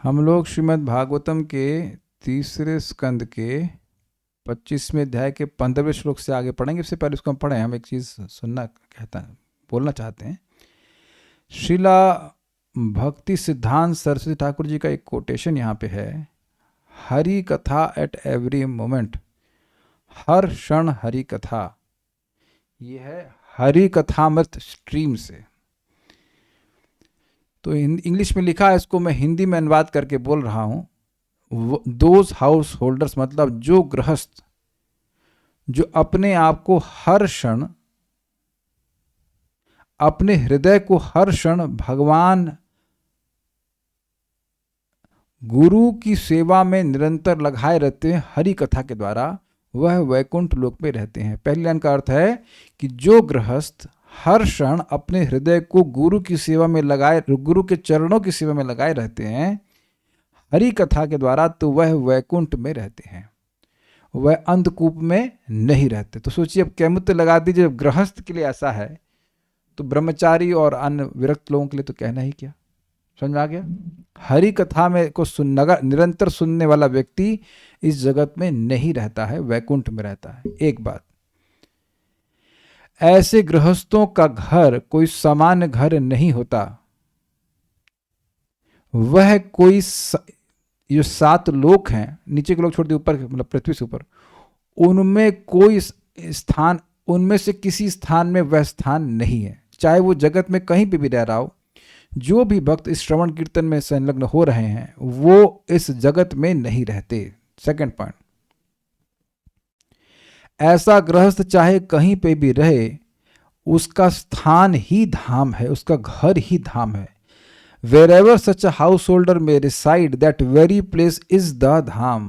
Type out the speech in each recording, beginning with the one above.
हम लोग श्रीमद् भागवतम के तीसरे स्कंद के 25वें अध्याय के 15वें श्लोक से आगे पढ़ेंगे। इससे पहले उसको हम पढ़ें, हम एक चीज़ सुनना कहता है, बोलना चाहते हैं। श्रीला भक्ति सिद्धांत सरस्वती ठाकुर जी का एक कोटेशन यहाँ पे है, हरि कथा एट एवरी मोमेंट, हर क्षण हरि कथा। ये है हरि कथामृत स्ट्रीम से। तो इंग्लिश में लिखा है, इसको मैं हिंदी में अनुवाद करके बोल रहा हूँ। दोज हाउस होल्डर्स मतलब जो गृहस्थ जो अपने आप को हर क्षण, अपने हृदय को हर क्षण भगवान गुरु की सेवा में निरंतर लगाए रहते हैं हरि कथा के द्वारा, वह वैकुंठ लोक में रहते हैं। पहली लाइन का अर्थ है कि जो गृहस्थ हर क्षण अपने हृदय को गुरु की सेवा में लगाए, गुरु के चरणों की सेवा में लगाए रहते हैं हरि कथा के द्वारा, तो वह वैकुंठ में रहते हैं, वह अंधकूप में नहीं रहते। तो सोचिए, अब कैमुत्य लगा दीजिए, जब गृहस्थ के लिए ऐसा है तो ब्रह्मचारी और अन्य विरक्त लोगों के लिए तो कहना ही क्या। समझ में आ गया? हरि कथा में को निरंतर सुनने वाला व्यक्ति इस जगत में नहीं रहता है, वैकुंठ में रहता है। एक बात, ऐसे गृहस्थों का घर कोई सामान्य घर नहीं होता। वह कोई जो 7 लोक हैं, नीचे के लोग छोड़ दिए, ऊपर मतलब पृथ्वी से ऊपर, उनमें कोई स्थान, उनमें से किसी स्थान में वह स्थान नहीं है, चाहे वो जगत में कहीं पे भी रह रहा हो। जो भी भक्त इस श्रवण कीर्तन में संलग्न हो रहे हैं वो इस जगत में नहीं रहते। सेकंड पॉइंट, ऐसा गृहस्थ चाहे कहीं पे भी रहे, उसका स्थान ही धाम है, उसका घर ही धाम है। Wherever such a householder may reside, that very place is the धाम।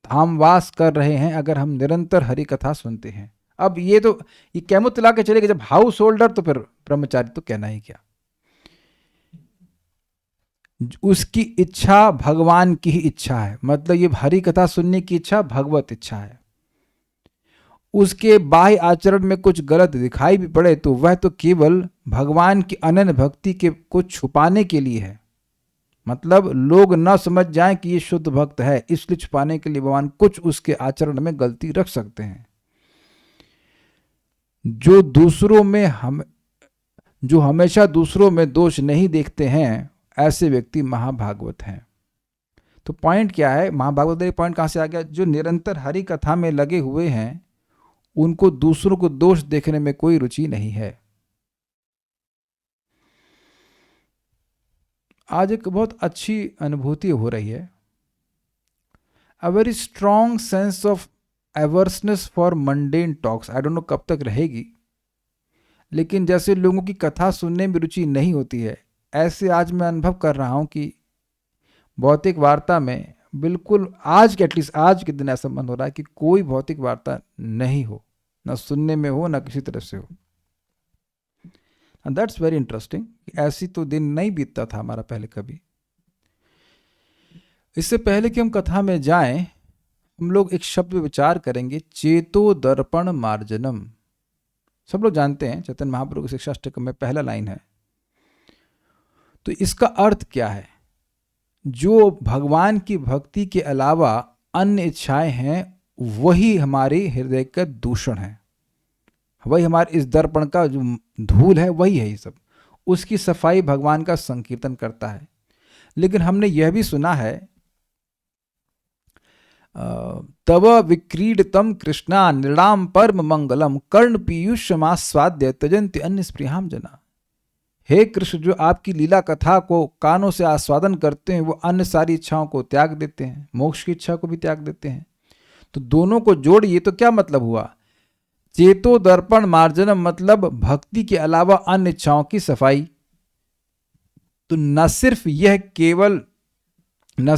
धामवास कर रहे हैं अगर हम निरंतर हरि कथा सुनते हैं। अब ये तो ये कैमुत ला के चलेगा, जब हाउस होल्डर तो फिर ब्रह्मचारी तो कहना ही क्या। उसकी इच्छा भगवान की ही इच्छा है, मतलब ये हरि कथा सुनने की इच्छा भगवत इच्छा है। उसके बाह्य आचरण में कुछ गलत दिखाई भी पड़े तो वह तो केवल भगवान की अनन्य भक्ति के को छुपाने के लिए है, मतलब लोग न समझ जाएं कि ये शुद्ध भक्त है, इसलिए छुपाने के लिए भगवान कुछ उसके आचरण में गलती रख सकते हैं। जो हमेशा दूसरों में दोष नहीं देखते हैं, ऐसे व्यक्ति महाभागवत हैं। तो पॉइंट क्या है, महाभागवत पॉइंट कहां से आ गया? जो निरंतर हरि कथा में लगे हुए हैं उनको दूसरों को दोष देखने में कोई रुचि नहीं है। आज एक बहुत अच्छी अनुभूति हो रही है, a very strong sense of averseness for mundane talks. I don't know कब तक रहेगी, लेकिन जैसे लोगों की कथा सुनने में रुचि नहीं होती है, ऐसे आज मैं अनुभव कर रहा हूं कि भौतिक वार्ता में बिल्कुल आज के एटलीस्ट आज के दिन ऐसा मन हो रहा है कि कोई भौतिक वार्ता नहीं हो, ना सुनने में हो ना किसी तरह से हो। That's very interesting. ऐसी तो दिन नहीं बीतता था हमारा पहले कभी। इससे पहले कि हम कथा में जाएं, हम लोग एक शब्द विचार करेंगे, चेतो दर्पण मार्जनम। सब लोग जानते हैं, चैतन्य महाप्रभु के शिक्षाष्टकम में पहला लाइन है। तो इसका अर्थ क्या है? जो भगवान की भक्ति के अलावा अन्य इच्छाएं हैं वही हमारे हृदय का दूषण है, वही हमारे इस दर्पण का जो धूल है वही है ये सब। उसकी सफाई भगवान का संकीर्तन करता है। लेकिन हमने यह भी सुना है, तव विक्रीडतम कृष्णा नृणाम परम मंगलम कर्ण पीयूषमास्वाद्य त्यजन्ति अन्य स्पृहाम जना। हे कृष्ण, जो आपकी लीला कथा को कानों से आस्वादन करते हैं वो अन्य सारी इच्छाओं को त्याग देते हैं, मोक्ष की इच्छा को भी त्याग देते हैं। तो दोनों को जोड़िए तो क्या मतलब हुआ? चेतो दर्पण मार्जनम मतलब भक्ति के अलावा अन्य इच्छाओं की सफाई। तो न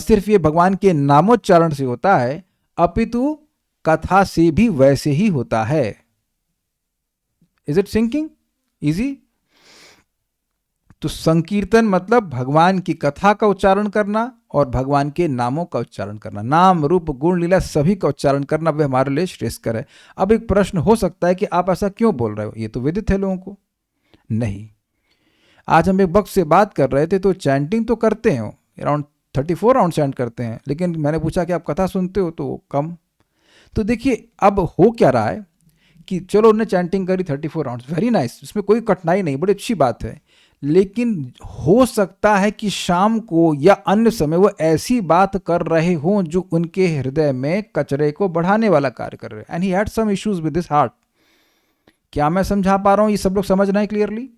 सिर्फ ये भगवान के नामोच्चारण से होता है, अपितु कथा से भी वैसे ही होता है। Is it sinking easy? तो संकीर्तन मतलब भगवान की कथा का उच्चारण करना और भगवान के नामों का उच्चारण करना, नाम रूप गुण लीला सभी का उच्चारण करना, वह हमारे लिए श्रेष्ठकर है। अब एक प्रश्न हो सकता है कि आप ऐसा क्यों बोल रहे हो, ये तो विदित है लोगों को। नहीं, आज हम एक वक्त से बात कर रहे थे तो चैंटिंग तो करते हैं, अराउंड 34 राउंड चैंट करते हैं, लेकिन मैंने पूछा कि आप कथा सुनते हो तो कम। तो देखिए अब हो क्या रहा है कि चलो उन्होंने चैंटिंग करी 34 राउंड्स, वेरी नाइस, इसमें कोई कठिनाई नहीं, बड़ी अच्छी बात है, लेकिन हो सकता है कि शाम को या अन्य समय वो ऐसी बात कर रहे हों जो उनके हृदय में कचरे को बढ़ाने वाला कार्य कर रहे हैं। And he had some issues with his heart. क्या मैं समझा पा रहा हूं? ये सब लोग समझ रहे हैं क्लियरली?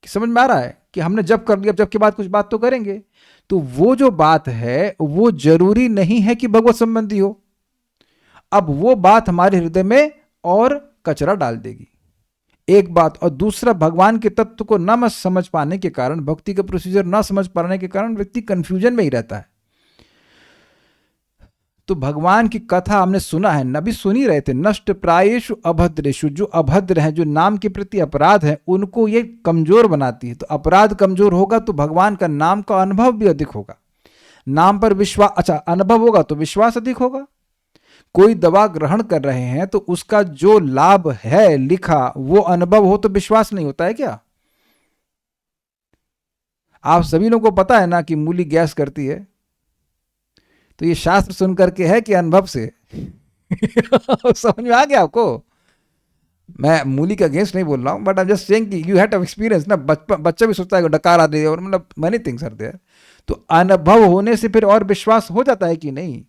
समझ में आ रहा है कि हमने जब कर लिया, अब जब के बाद कुछ बात तो करेंगे। तो वो जो बात है वो जरूरी नहीं है कि भगवत संबंधी हो। अब वो बात हमारे हृदय में और कचरा डाल देगी, एक बात। और दूसरा, भगवान के तत्व को न समझ पाने के कारण, भक्ति का प्रोसीजर न समझ पाने के कारण व्यक्ति कंफ्यूजन में ही रहता है। तो भगवान की कथा हमने सुना है, नबी सुन ही रहे थे। नष्ट प्रायेषु अभद्रेषु, जो अभद्र हैं, जो नाम के प्रति अपराध है, उनको ये कमजोर बनाती है। तो अपराध कमजोर होगा तो भगवान का नाम का अनुभव भी अधिक होगा। नाम पर विश्वास, अच्छा अनुभव होगा तो विश्वास अधिक होगा। कोई दवा ग्रहण कर रहे हैं तो उसका जो लाभ है लिखा वो अनुभव हो तो विश्वास नहीं होता है क्या? आप सभी लोगों को पता है ना कि मूली गैस करती है। तो ये शास्त्र सुन करके है कि अनुभव से? समझ में आ गया आपको? मैं मूली का अगेंस्ट नहीं बोल रहा हूं, but I am just saying कि यू हैड एक्सपीरियंस ना। बच्चा भी सोचता है डकार आ रही है, और मतलब मैनी थिंग्स आर देयर। तो अनुभव होने से फिर और विश्वास हो जाता है कि नहीं?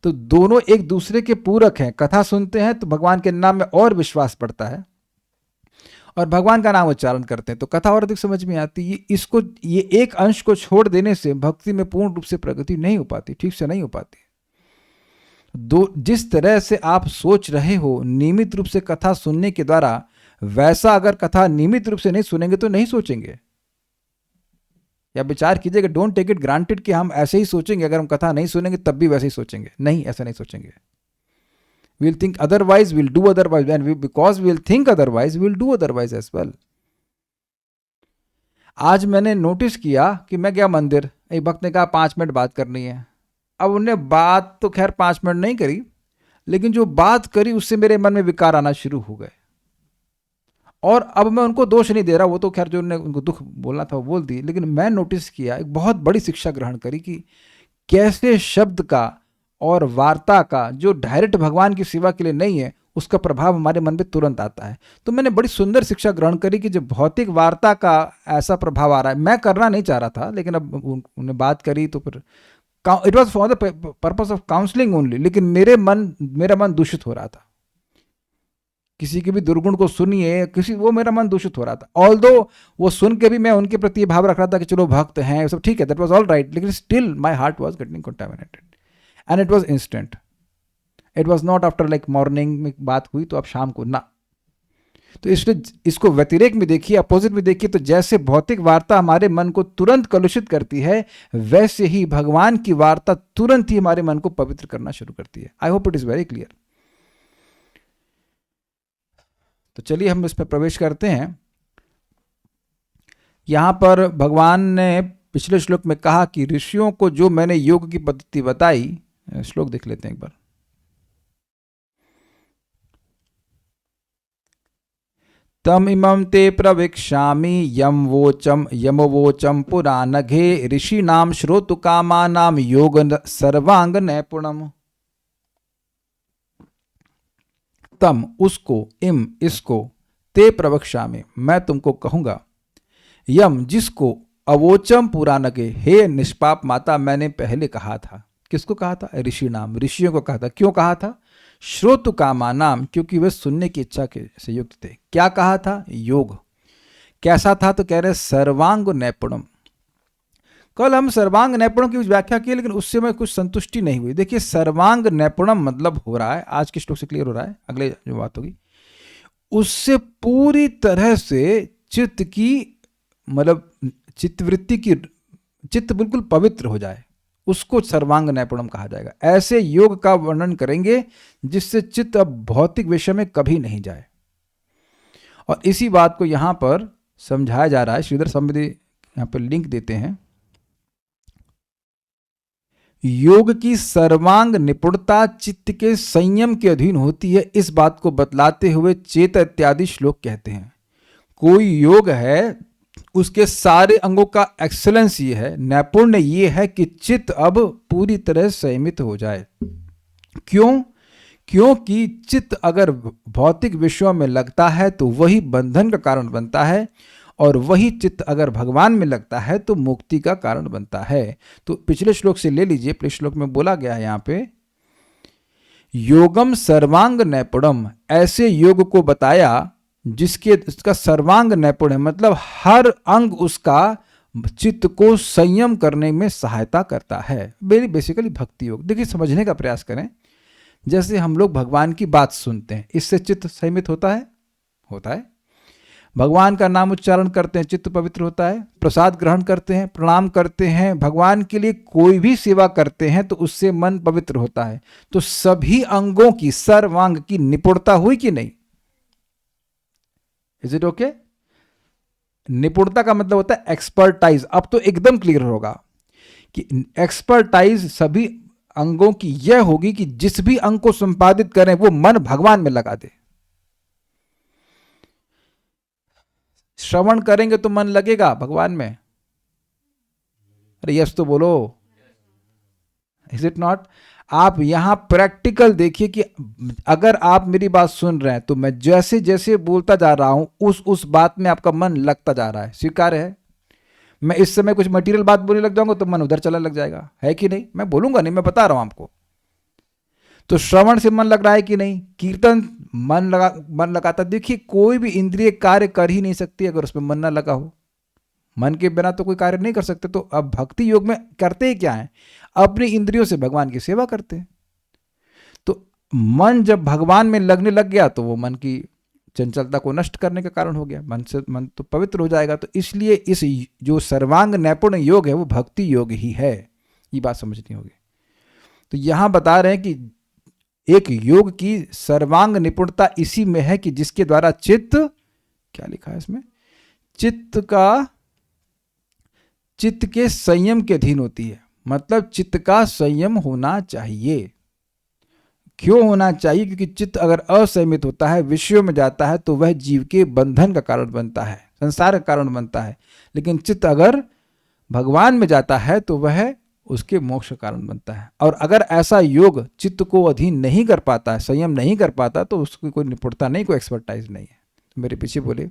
तो दोनों एक दूसरे के पूरक हैं। कथा सुनते हैं तो भगवान के नाम में और विश्वास बढ़ता है, और भगवान का नाम उच्चारण करते हैं तो कथा और अधिक समझ में आती है। ये एक अंश को छोड़ देने से भक्ति में पूर्ण रूप से प्रगति नहीं हो पाती, ठीक से नहीं हो पाती। जिस तरह से आप सोच रहे हो नियमित रूप से कथा सुनने के द्वारा, वैसा अगर कथा नियमित रूप से नहीं सुनेंगे तो नहीं सोचेंगे। या विचार कीजिएगा, डोंट टेक इट ग्रांटेड कि हम ऐसे ही सोचेंगे, अगर हम कथा नहीं सुनेंगे तब भी वैसे ही सोचेंगे। नहीं, ऐसा नहीं सोचेंगे। we'll think otherwise, we'll do otherwise, and because we'll think otherwise, we'll do otherwise as well. आज मैंने नोटिस किया कि मैं गया मंदिर, एक भक्त ने कहा 5 मिनट बात करनी है। अब उन्होंने बात तो खैर 5 मिनट नहीं करी, लेकिन जो बात करी उससे मेरे मन में विकार आना शुरू हो गए। और अब मैं उनको दोष नहीं दे रहा, वो तो खैर जो उनको दुख बोलना था वो बोल दी, लेकिन मैं नोटिस किया, एक बहुत बड़ी शिक्षा ग्रहण करी कि कैसे शब्द का और वार्ता का, जो डायरेक्ट भगवान की सेवा के लिए नहीं है, उसका प्रभाव हमारे मन पे तुरंत आता है। तो मैंने बड़ी सुंदर शिक्षा ग्रहण करी कि जब भौतिक वार्ता का ऐसा प्रभाव आ रहा है, मैं करना नहीं चाह रहा था, लेकिन अब उन्होंने बात करी तो फिर it was for the purpose of counselling only, लेकिन मेरा मन दूषित हो रहा था। किसी के भी दुर्गुण को सुनिए, वो मेरा मन दूषित हो रहा था। ऑल्दो वो सुन के भी मैं उनके प्रति भाव रख रहा था कि चलो भक्त हैं, सब ठीक है, दैट वाज ऑल राइट, लेकिन still my heart was getting contaminated and it was instant. It was not after like morning में बात हुई तो अब शाम को ना। तो इसलिए इसको व्यतिरेक में देखिए, अपोजिट में देखिए, तो जैसे भौतिक वार्ता हमारे मन को तुरंत कलुषित करती है, वैसे ही भगवान की वार्ता तुरंत ही हमारे मन को पवित्र करना शुरू करती है। I hope it is very clear. तो चलिए हम इस पर प्रवेश करते हैं। यहां पर भगवान ने पिछले श्लोक में कहा कि ऋषियों को जो मैंने योग की पद्धति बताई, श्लोक देख लेते हैं एक बार। तम इमं ते प्रवीक्षामि यमवोचम पुराणघे ऋषीणाम श्रोतु कामानाम योग सर्वांग नैपुणम। तम उसको, इम इसको, ते प्रवक्ष्यामि मैं तुमको कहूंगा, यम जिसको, अवोचम पुराणगे हे निष्पाप माता मैंने पहले कहा था। किसको कहा था? ऋषि नाम, ऋषियों को कहा था। क्यों कहा था? श्रोतु कामा नाम, क्योंकि वे सुनने की इच्छा के से युक्त थे। क्या कहा था? योग। कैसा था? तो कह रहे सर्वांग नैपुणम। कल हम सर्वांग नैपुणम की व्याख्या की, लेकिन उससे मैं कुछ संतुष्टि नहीं हुई। देखिए सर्वांग नैपुणम मतलब हो रहा है, आज के श्लोक से क्लियर हो रहा है, अगले जो बात होगी उससे पूरी तरह से चित्त की, मतलब चित्तवृत्ति की, चित्त बिल्कुल पवित्र हो जाए, उसको सर्वांग नैपुणम कहा जाएगा। ऐसे योग का वर्णन करेंगे जिससे चित्त अब भौतिक विषय में कभी नहीं जाए। और इसी बात को यहां पर समझाया जा रहा है। श्रीधर समृद्धि यहां पर लिंक देते हैं। योग की सर्वांग निपुणता चित्त के संयम के अधीन होती है, इस बात को बतलाते हुए चेत इत्यादि श्लोक कहते हैं। कोई योग है, उसके सारे अंगों का एक्सेलेंस ये है, नैपुण्य ये है कि चित्त अब पूरी तरह संयमित हो जाए। क्यों? क्योंकि चित्त अगर भौतिक विषयों में लगता है तो वही बंधन का कारण बनता है, और वही चित्त अगर भगवान में लगता है तो मुक्ति का कारण बनता है। तो पिछले श्लोक से ले लीजिए, पिछले श्लोक में बोला गया है यहाँ पे, योगम सर्वांग नैपुणम, ऐसे योग को बताया इसका सर्वांग नैपुण है, मतलब हर अंग उसका चित्त को संयम करने में सहायता करता है। वेरी बेसिकली भक्ति योग। देखिए, समझने का प्रयास करें। जैसे हम लोग भगवान की बात सुनते हैं, इससे चित्त संयमित होता है, होता है। भगवान का नाम उच्चारण करते हैं, चित्त पवित्र होता है। प्रसाद ग्रहण करते हैं, प्रणाम करते हैं, भगवान के लिए कोई भी सेवा करते हैं तो उससे मन पवित्र होता है। तो सभी अंगों की, सर्वांग की निपुणता हुई कि नहीं? Is it okay? निपुणता का मतलब होता है एक्सपर्टाइज। अब तो एकदम क्लियर होगा कि एक्सपर्टाइज सभी अंगों की यह होगी कि जिस भी अंग को संपादित करें वो मन भगवान में लगा दे। श्रवण करेंगे तो मन लगेगा भगवान में? अरे यस तो बोलो, इज इट नॉट? आप यहां प्रैक्टिकल देखिए कि अगर आप मेरी बात सुन रहे हैं तो मैं जैसे जैसे बोलता जा रहा हूं उस बात में आपका मन लगता जा रहा है। स्वीकार है? मैं इस समय कुछ मटेरियल बात बोलने लग जाऊंगा तो मन उधर चला लग जाएगा, है कि नहीं? मैं बोलूंगा नहीं, मैं बता रहा हूं आपको। तो श्रवण से मन लग रहा है कि नहीं? कीर्तन मन लगाता। देखिए, कोई भी इंद्रिय कार्य कर ही नहीं सकती अगर उसमें मन ना लगा हो। मन के बिना तो कोई कार्य नहीं कर सकते। तो अब भक्ति योग में करते ही क्या है? अपनी इंद्रियों से भगवान की सेवा करते हैं। तो मन जब भगवान में लगने लग गया तो वो मन की चंचलता को नष्ट करने का कारण हो गया। मन तो पवित्र हो जाएगा। तो इसलिए इस जो सर्वांग नैपुण्य योग है वो भक्ति योग ही है। ये बात समझनी होगी। तो यहां बता रहे हैं कि एक योग की सर्वांग निपुणता इसी में है कि जिसके द्वारा चित्त, क्या लिखा है इसमें, चित्त के संयम के अधीन होती है। मतलब चित्त का संयम होना चाहिए। क्यों होना चाहिए? क्योंकि चित्त अगर असंयमित होता है, विषयों में जाता है, तो वह जीव के बंधन का कारण बनता है, संसार का कारण बनता है। लेकिन चित्त अगर भगवान में जाता है तो वह उसके मोक्ष का कारण बनता है। और अगर ऐसा योग चित्त को अधीन नहीं कर पाता है, संयम नहीं कर पाता, तो उसकी कोई निपुणता नहीं, कोई एक्सपर्टाइज नहीं है। मेरे पीछे बोले,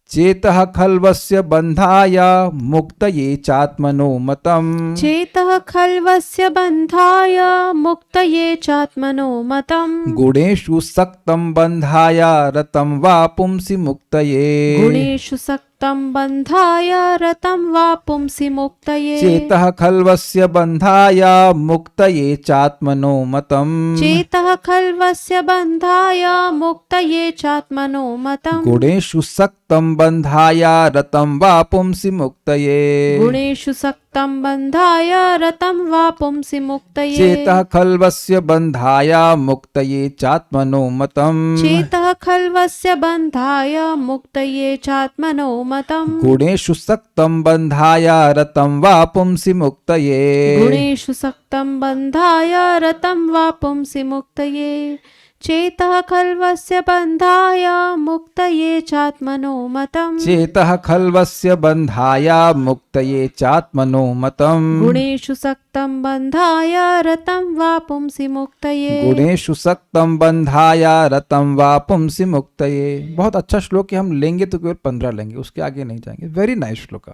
चेतः खल्वस्य बंधाय मुक्तये चात्मनो मतम्। चेतः खल्वस्य बंधाय मुक्तये चात्मनो मतम्। गुणेषु सक्तं बंधाय रतं वा पुंसि मुक्तये। गुणेषु सक्तं बंधाय रतं वा पुंसि मुक्तये। चेतः खल्वस्य बंधाय मुक्तये चात्मनो मतम्। चेतः खल्वस्य बंधाय मुक्तये चात्मनो मतम्। गुणेषु सक्तं बंधाय रतं वा पुंसि मुक्तये। गुणेषु सक्तं बंधाय रतं वा पुंसि मुक्तये। चेतः खल्वस्य बंधाय मुक्तये चात्मनो मतम्। चेतः खल्वस्य बंधाय मुक्तये चात्मनो मतम्। गुणेषु सक्तं बंधाय रतं वा पुंसि मुक्तये। गुणेषु सक्तं बंधाय रतं वा पुंसि मुक्तये। चेतः खल्वस्य बंधाय मुक्तये चात्मनो मतम्। चेतः खल्वस्य बंधाय मुक्तये चात्मनो मतम्। गुणेषु सक्तं बंधाय रतं वा पुंसि मुक्तये। गुणेषु सक्तं बंधाय रतं वा पुंसि मुक्तये। बहुत अच्छा श्लोक है। हम लेंगे तो केवल 15 लेंगे, उसके आगे नहीं जाएंगे। वेरी नाइस श्लोक।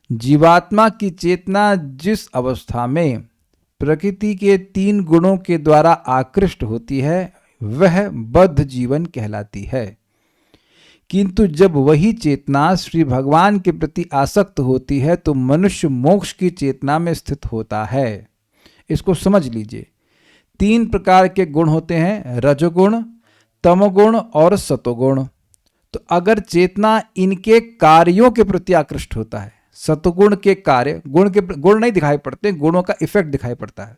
जीवात्मा की चेतना जिस अवस्था में प्रकृति के 3 गुणों के द्वारा आकृष्ट होती है वह बद्ध जीवन कहलाती है। किंतु जब वही चेतना श्री भगवान के प्रति आसक्त होती है तो मनुष्य मोक्ष की चेतना में स्थित होता है। इसको समझ लीजिए। 3 प्रकार के गुण होते हैं, रजोगुण, तमोगुण और सतोगुण। तो अगर चेतना इनके कार्यों के प्रति आकृष्ट होता है, सतगुण के कार्य, गुण नहीं दिखाई पड़ते, गुणों का इफेक्ट दिखाई पड़ता है,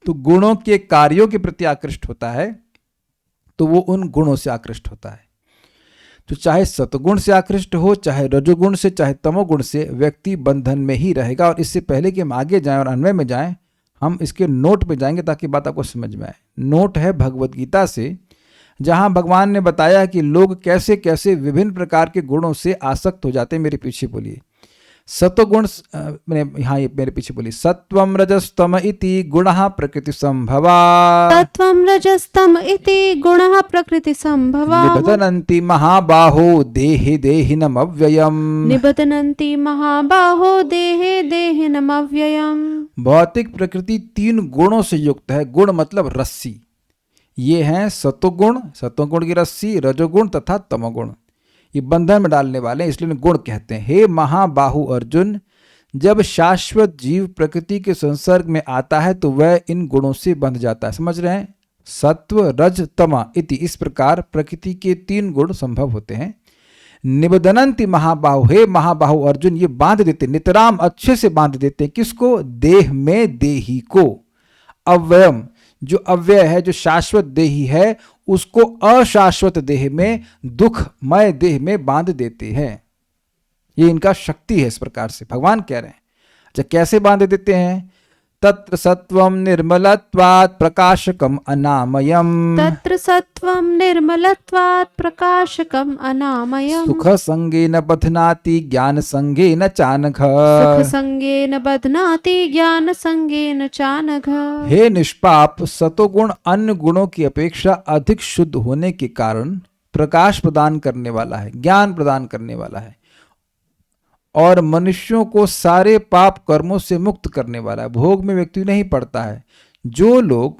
तो गुणों के कार्यों के प्रति आकृष्ट होता है तो वो उन गुणों से आकृष्ट होता है। तो चाहे सतगुण से आकृष्ट हो, चाहे रजोगुण से, चाहे तमोगुण से, व्यक्ति बंधन में ही रहेगा। और इससे पहले कि हम आगे जाएं और अन्वय में जाएं, हम इसके नोट पे जाएंगे ताकि बात आपको समझ में आए। नोट है भगवद गीता से, जहां भगवान ने बताया कि लोग कैसे कैसे विभिन्न प्रकार के गुणों से आसक्त हो जाते हैं। मेरे पीछे बोलिए, सत्वगुण, हाँ ये मेरे पीछे बोलिए, सत्वम रजस्तम इति गुणः प्रकृति संभवा तत्त्वं रजस्तम इति गुणः प्रकृति संभवा निबधनन्ति महाबाहो देहि देहिनम् अव्ययम्। निबध्नन्ति महाबाहो देहे देहिनम् अव्ययम्। भौतिक प्रकृति 3 गुणों से युक्त है। गुण मतलब रस्सी। ये हैं सत्वगुण की रस्सी, रजोगुण तथा तमोगुण। ये बंधन में डालने वाले हैं, इसलिए गुण कहते हैं। हे महाबाहु अर्जुन, जब शाश्वत जीव प्रकृति के संसर्ग में आता है तो वह इन गुणों से बंध जाता है। समझ रहे हैं? सत्व रज तमा इति, इस प्रकार प्रकृति के 3 गुण संभव होते हैं। निबधनन्ति महाबाहु, हे महाबाहु अर्जुन, ये बांध देते, नितराम अच्छे से बांध देते हैं। किसको? देह में देही को। अव्ययम, जो अव्यय है, जो शाश्वत देही है, उसको अशाश्वत देह में, दुखमय देह में बांध देते हैं। ये इनका शक्ति है। इस प्रकार से भगवान कह रहे हैं। अच्छा, कैसे बांध देते हैं? तत्र सत्वं निर्मलत्वात् प्रकाशकम अनामयम। तत्र सत्वं निर्मलत्वात् प्रकाशकम अनामयम्। सुख संगेन बध्नाति ज्ञान संगेन चानघ। सुख संगेन बध्नाति ज्ञान संगेन चानघ। हे निष्पाप, सतोगुण अन्य गुणों की अपेक्षा अधिक शुद्ध होने के कारण प्रकाश प्रदान करने वाला है, ज्ञान प्रदान करने वाला है और मनुष्यों को सारे पाप कर्मों से मुक्त करने वाला है। भोग में व्यक्ति नहीं पड़ता है। जो लोग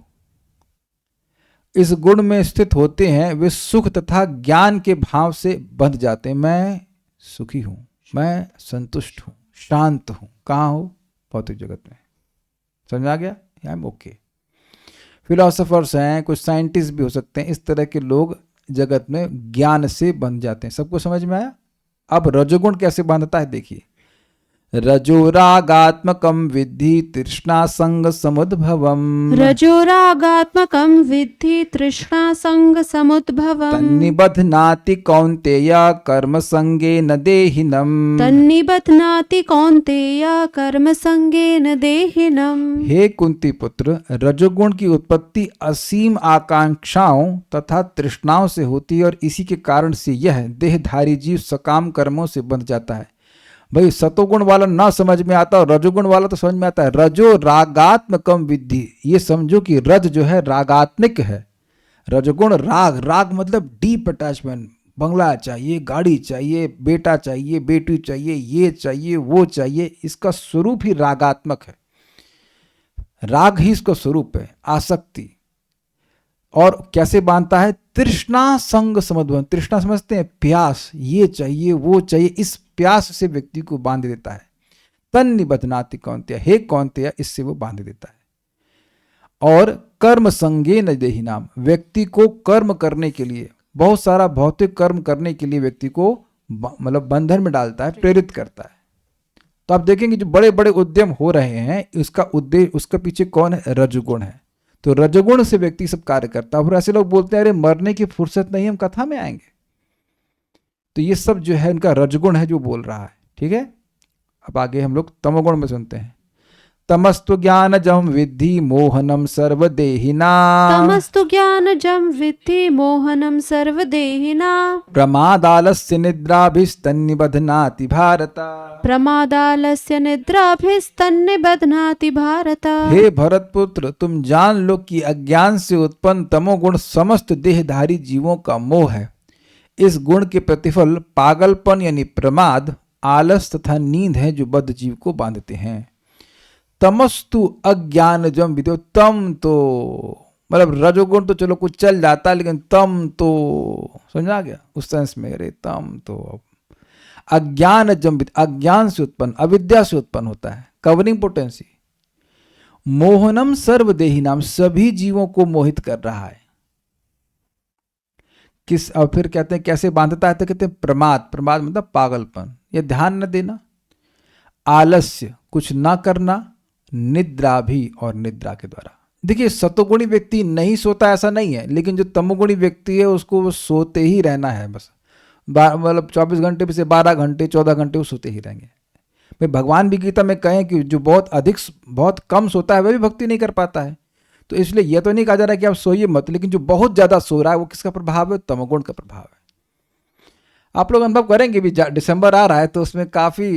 इस गुण में स्थित होते हैं वे सुख तथा ज्ञान के भाव से बंध जाते हैं। मैं सुखी हूं, मैं संतुष्ट हूं, शांत हूं। कहाँ हो? भौतिक जगत में। समझ आ गया? I am okay. फिलोसोफर्स हैं, कुछ साइंटिस्ट भी हो सकते हैं। इस तरह के लोग जगत में ज्ञान से बंध जाते हैं। सबको समझ में आया? अब रजोगुण कैसे बांधता है देखिए। रजोरागात्मकम विद्धि तृष्णा संग समुद्भवम्। रजोरागात्मकं विद्धि तृष्णा संग समुद्भवम्। तन्निबध्नाति कौन्तेय कर्म संगेन देहिनम्। तन्निबध्नाति कौन्तेय कर्म संगेन देहिनम्। हे कुंती पुत्र, रजोगुण की उत्पत्ति असीम आकांक्षाओं तथा तृष्णाओं से होती है और इसी के कारण से यह देहधारी जीव सकाम कर्मों से बंध जाता है। भाई सतोगुण वाला ना समझ में आता और रजोगुण वाला तो समझ में आता है। रजो रागात्मकम विद्धि, ये समझो कि रज जो है रागात्मिक है। रजोगुण राग, राग मतलब डीप अटैचमेंट। बंगला चाहिए, गाड़ी चाहिए, बेटा चाहिए, बेटी चाहिए, ये चाहिए, वो चाहिए। इसका स्वरूप ही रागात्मक है। राग ही इसका स्वरूप है, आसक्ति। और कैसे बांधता है? तृष्णा संग समुद्भवम्। तृष्णा समझते हैं? प्यास, ये चाहिए, वो चाहिए। इस प्यास से व्यक्ति को बांध देता है। तन्निबध्नाति कौन्तेय, हे कौन्तेय, इससे वो बांध देता है। और कर्म संगेन देहिनाम, व्यक्ति को कर्म करने के लिए, बहुत सारा भौतिक कर्म करने के लिए व्यक्ति को मतलब बंधन में डालता है, प्रेरित करता है। तो आप देखेंगे जो बड़े बड़े उद्यम हो रहे हैं, इसका उद्देश्य, उसके पीछे कौन है? रजोगुण है। तो रजोगुण से व्यक्ति सब कार्य करता है। और ऐसे लोग बोलते हैं अरे मरने की फुर्सत नहीं, हम कथा में आएंगे। तो ये सब जो है इनका रजगुण है जो बोल रहा है। ठीक है, अब आगे हम लोग तमोगुण में सुनते हैं। तमस्तु ज्ञानजं विद्धि मोहनम सर्वदेहिना। तमस्तु ज्ञानजं विद्धि मोहनम सर्वदेहिना। प्रमादालस्य निद्राभिस्तन्निबध्नाति भारत। प्रमादालस्य निद्राभिस्तन्निबध्नाति भारत। हे भरतपुत्र, तुम जान लो कि अज्ञान से उत्पन्न तमोगुण समस्त देहधारी जीवों का मोह है। इस गुण के प्रतिफल पागलपन यानी प्रमाद, आलस तथा नींद है जो बद्ध जीव को बांधते हैं। तमस्तु अज्ञानजं विद्धि, तम तो मतलब रजोगुण तो चलो कुछ चल जाता है, लेकिन तम तो समझा गया उस सेंस में। अरे तम तो अज्ञानजं विद्धि, अज्ञान से उत्पन्न, अविद्या से उत्पन्न होता है। Covering potency. मोहनम सर्वदेहिनाम, सभी जीवों को मोहित कर रहा है। किस, और फिर कहते हैं कैसे बांधता है? तो कहते हैं प्रमाद, प्रमाद मतलब पागलपन या ध्यान न देना, आलस्य कुछ ना करना, निद्रा भी, और निद्रा के द्वारा। देखिए सतोगुणी व्यक्ति नहीं सोता ऐसा नहीं है, लेकिन जो तमोगुणी व्यक्ति है उसको वो सोते ही रहना है बस। मतलब 24 घंटे में से 12 घंटे 14 घंटे वो सोते ही रहेंगे। भाई भगवान भी गीता में कहें कि जो बहुत कम सोता है वह भी भक्ति नहीं कर पाता है। तो इसलिए यह तो नहीं कहा जा रहा है कि आप सोइए मत, लेकिन जो बहुत ज्यादा सो रहा है वो किसका प्रभाव है? तमोगुण का प्रभाव है। आप लोग अनुभव करेंगे भी, दिसंबर आ रहा है तो उसमें काफी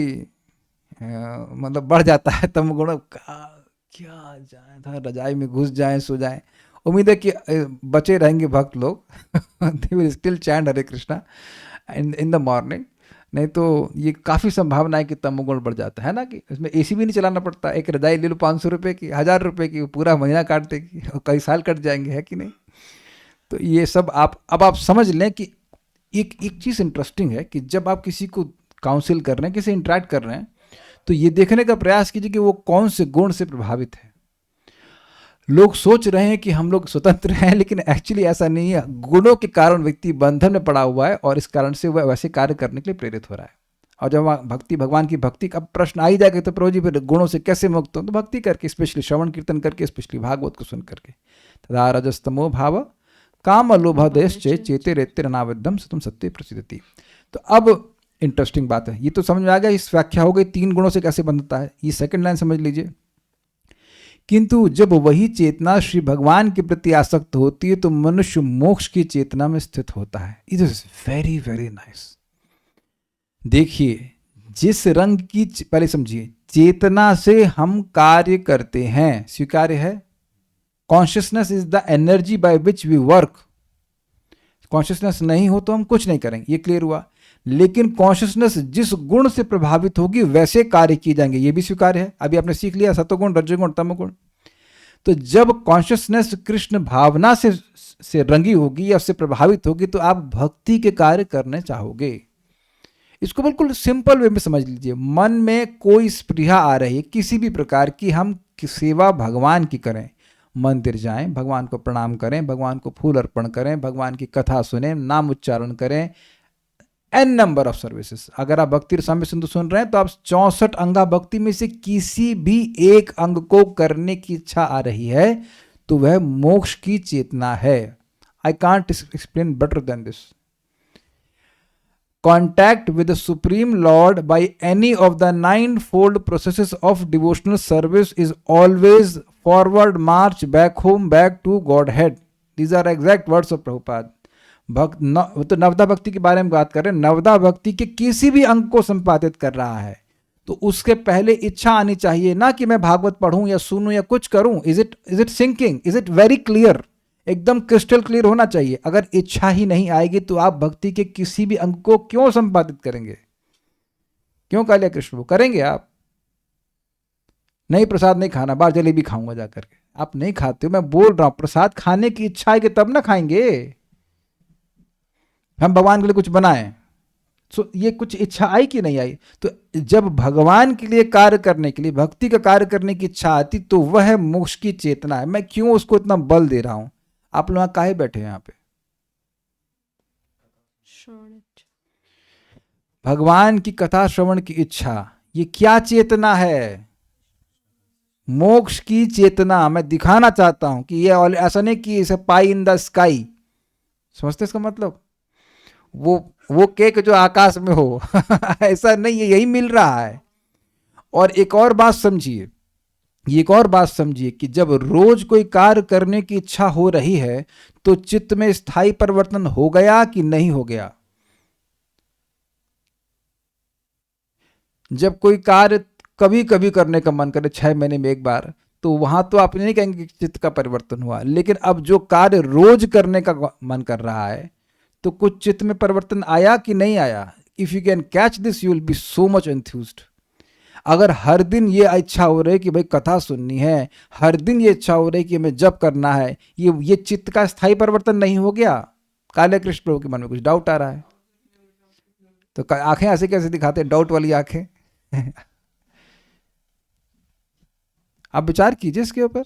मतलब बढ़ जाता है तमोगुण का। क्या जाए था, रजाई में घुस जाएं, सो जाएं। उम्मीद है कि बचे रहेंगे भक्त लोग they will still chant Hare Krishna in the morning. नहीं तो ये काफ़ी संभावना है कि तमोगुण बढ़ जाता है ना, कि इसमें एसी भी नहीं चलाना पड़ता, एक रजाई ले लो 500 रुपये की, 1000 रुपये की, पूरा महीना काट देगी और कई साल कट जाएंगे, है कि नहीं? तो ये सब आप समझ लें कि एक एक चीज़ इंटरेस्टिंग है कि जब आप किसी को काउंसिल कर रहे हैं, किसी इंटरेक्ट कर रहे हैं, तो ये देखने का प्रयास कीजिए कि वो कौन से गुण से प्रभावित है। लोग सोच रहे हैं कि हम लोग स्वतंत्र हैं, लेकिन एक्चुअली ऐसा नहीं है। गुणों के कारण व्यक्ति बंधन में पड़ा हुआ है और इस कारण से वह वैसे कार्य करने के लिए प्रेरित हो रहा है। और जब भक्ति, भगवान की भक्ति का प्रश्न आ ही जाएगा तो प्रभु जी फिर गुणों से कैसे मुक्त हो? तो भक्ति करके, स्पेशली श्रवण कीर्तन करके, स्पेशली भागवत को सुन करके। तदा रजस्तमो भाव काम लोभादेश्चे चेते रेते अनाविद्धम सतम सत्य प्रसिद्धति। तो अब इंटरेस्टिंग बात है, ये तो समझ में आ गया, इस व्याख्या हो गई 3 गुणों से कैसे बंधता है। ये सेकंड लाइन समझ लीजिए। किंतु जब वही चेतना श्री भगवान के प्रति आसक्त होती है तो मनुष्य मोक्ष की चेतना में स्थित होता है। It is very very nice. देखिए, जिस रंग की, पहले समझिए, चेतना से हम कार्य करते हैं, स्वीकार्य है। Consciousness is the energy by which we work. Consciousness नहीं हो तो हम कुछ नहीं करेंगे, ये क्लियर हुआ। लेकिन कॉन्शियसनेस जिस गुण से प्रभावित होगी वैसे कार्य किए जाएंगे, ये भी स्वीकार्य है। अभी आपने सीख लिया सत्वगुण, रजोगुण, तमोगुण। तो जब कॉन्शियसनेस कृष्ण भावना से रंगी होगी या उससे प्रभावित होगी तो आप भक्ति के कार्य करने चाहोगे। इसको बिल्कुल सिंपल वे में समझ लीजिए। मन में कोई स्पृहा आ रही है किसी भी प्रकार की, हम सेवा भगवान की करें, मंदिर जाएं, भगवान को प्रणाम करें, भगवान को फूल अर्पण करें, भगवान की कथा सुने, नाम उच्चारण करें, एन नंबर ऑफ सर्विसेज। अगर आप भक्ति रसामृत सिंधु सुन रहे हैं तो आप 64 अंगा भक्ति में से किसी भी एक अंग को करने की इच्छा आ रही है तो वह मोक्ष की चेतना है। I can't explain better than this. Contact with the Supreme Lord by any of the 9-fold processes of devotional service is always forward march back home, back to Godhead. These are exact words of Prabhupada. तो नवदा भक्ति के बारे में बात कर रहे हैं। नवदा भक्ति के किसी भी अंग को संपादित कर रहा है तो उसके पहले इच्छा आनी चाहिए, ना कि मैं भागवत पढ़ूं या सुनूं या कुछ करूं। Is it sinking? Is it very clear? एकदम क्रिस्टल क्लियर होना चाहिए। अगर इच्छा ही नहीं आएगी तो आप भक्ति के किसी भी अंग को क्यों संपादित करेंगे? क्यों कह लिया कृष्ण को करेंगे आप? नहीं, प्रसाद नहीं खाना, बाहर जलेबी खाऊंगा जाकर के। आप नहीं खाते हो, मैं बोल रहा हूं प्रसाद खाने की इच्छा आएगी तब ना खाएंगे। हम भगवान के लिए कुछ बनाएं, ये कुछ इच्छा आई कि नहीं आई? तो जब भगवान के लिए कार्य करने के लिए, भक्ति का कार्य करने की इच्छा आती तो वह मोक्ष की चेतना है। मैं क्यों उसको इतना बल दे रहा हूं? आप लोग काहे बैठे हैं यहाँ पे? भगवान की कथा श्रवण की इच्छा, ये क्या चेतना है? मोक्ष की चेतना। मैं दिखाना चाहता हूं कि ये ऐसा नहीं कि इसे पाई इन द स्काई। समझते इसका मतलब? वो केक जो आकाश में हो ऐसा नहीं है, यही मिल रहा है। और एक और बात समझिए, कि जब रोज कोई कार्य करने की इच्छा हो रही है तो चित्त में स्थायी परिवर्तन हो गया कि नहीं हो गया? जब कोई कार्य कभी कभी करने का मन करे, 6 महीने में एक बार, तो वहां तो आप नहीं कहेंगे कि चित्त का परिवर्तन हुआ। लेकिन अब जो कार्य रोज करने का मन कर रहा है तो कुछ चित्त में परिवर्तन आया कि नहीं आया? If you can catch this you will be so much enthused. अगर हर दिन ये इच्छा हो रही है कि भाई कथा सुननी है, हर दिन ये इच्छा हो रही है कि हमें जप करना है, ये चित्त का स्थायी परिवर्तन नहीं हो गया? काले कृष्ण प्रभु के मन में कुछ डाउट आ रहा है तो आंखें ऐसे कैसे दिखाते हैं, डाउट वाली आंखें आप विचार कीजिए इसके ऊपर।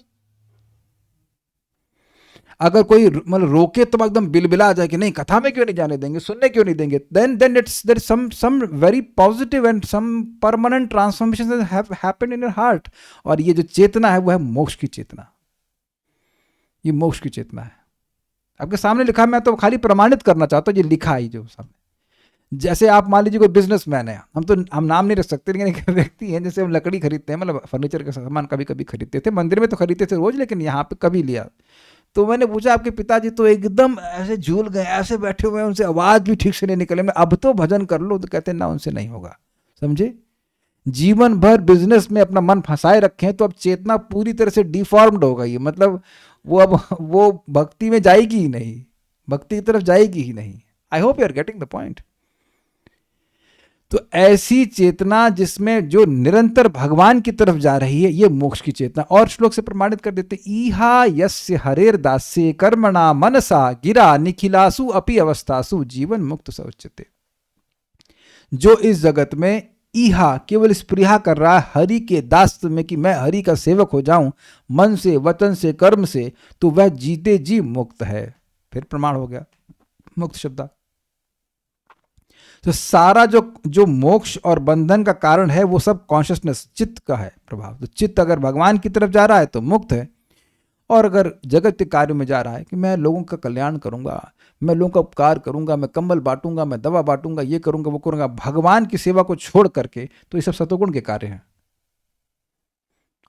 अगर कोई मतलब रोके तो एकदम बिलबिला जाए कि नहीं कथा में क्यों नहीं जाने देंगे, सुनने क्यों नहीं देंगे, then it's there is some very positive and some permanent transformations that have happened in your heart। और ये जो चेतना है वो है मोक्ष की चेतना। ये मोक्ष की चेतना है। आपके सामने लिखा, मैं तो खाली प्रमाणित करना चाहता हूँ, ये लिखा है जो सामने। जैसे आप मान लीजिए कोई बिजनेसमैन है, हम नाम नहीं रख सकते, लेकिन एक व्यक्ति है, जैसे हम लकड़ी खरीदते हैं, मतलब फर्नीचर का सामान कभी कभी खरीदते थे, मंदिर में तो खरीदते थे रोज, लेकिन यहाँ पे कभी लिया। तो मैंने पूछा आपके पिताजी तो एकदम ऐसे झूल गए, ऐसे बैठे हुए हैं, उनसे आवाज भी ठीक से नहीं निकले, मैं अब तो भजन कर लो, तो कहते ना उनसे नहीं होगा। समझे, जीवन भर बिजनेस में अपना मन फंसाए रखे हैं, तो अब चेतना पूरी तरह से डिफॉर्म्ड हो गई है, मतलब वो अब वो भक्ति में जाएगी ही नहीं, भक्ति की तरफ जाएगी ही नहीं। I hope you are getting the point. तो ऐसी चेतना जिसमें जो निरंतर भगवान की तरफ जा रही है, ये मोक्ष की चेतना। और श्लोक से प्रमाणित कर देते, ईहा यस्य हरेर दास्य कर्मणा मनसा गिरा निखिलासु अपि अवस्थासु जीवन मुक्त स उच्यते। जो इस जगत में ईहा केवल स्पृहा कर रहा है हरि के दास्य में कि मैं हरि का सेवक हो जाऊं, मन से, वचन से, कर्म से, तो वह जीते जी मुक्त है। फिर प्रमाण हो गया मुक्त शब्द। तो सारा जो मोक्ष और बंधन का कारण है वो सब कॉन्शियसनेस, चित्त का है प्रभाव। तो चित्त अगर भगवान की तरफ जा रहा है तो मुक्त है, और अगर जगत के कार्य में जा रहा है कि मैं लोगों का कल्याण करूंगा, मैं लोगों का उपकार करूंगा, मैं कंबल बांटूंगा, मैं दवा बांटूंगा, ये करूंगा वो करूंगा, भगवान की सेवा को छोड़ करके, तो ये सब सतोगुण के कार्य हैं,